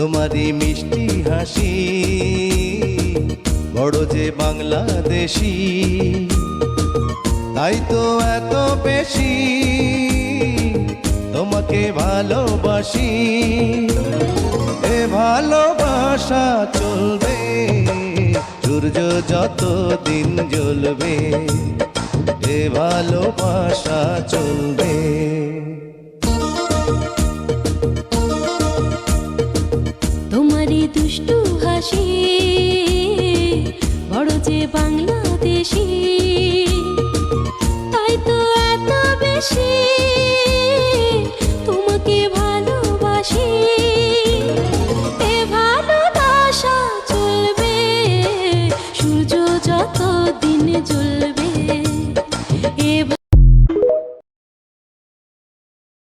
তোমারই মিষ্টি হাসি বড় যে বাংলাদেশি, তাই তো এত বেশি তোমাকে ভালোবাসি। এ ভালোবাসা চলবে সূর্য যত দিন জ্বলবে, এ ভালোবাসা চলবে। তোমারই দুষ্টু হাসি বড় যে বাংলাদেশি, তাই তো এত বেশি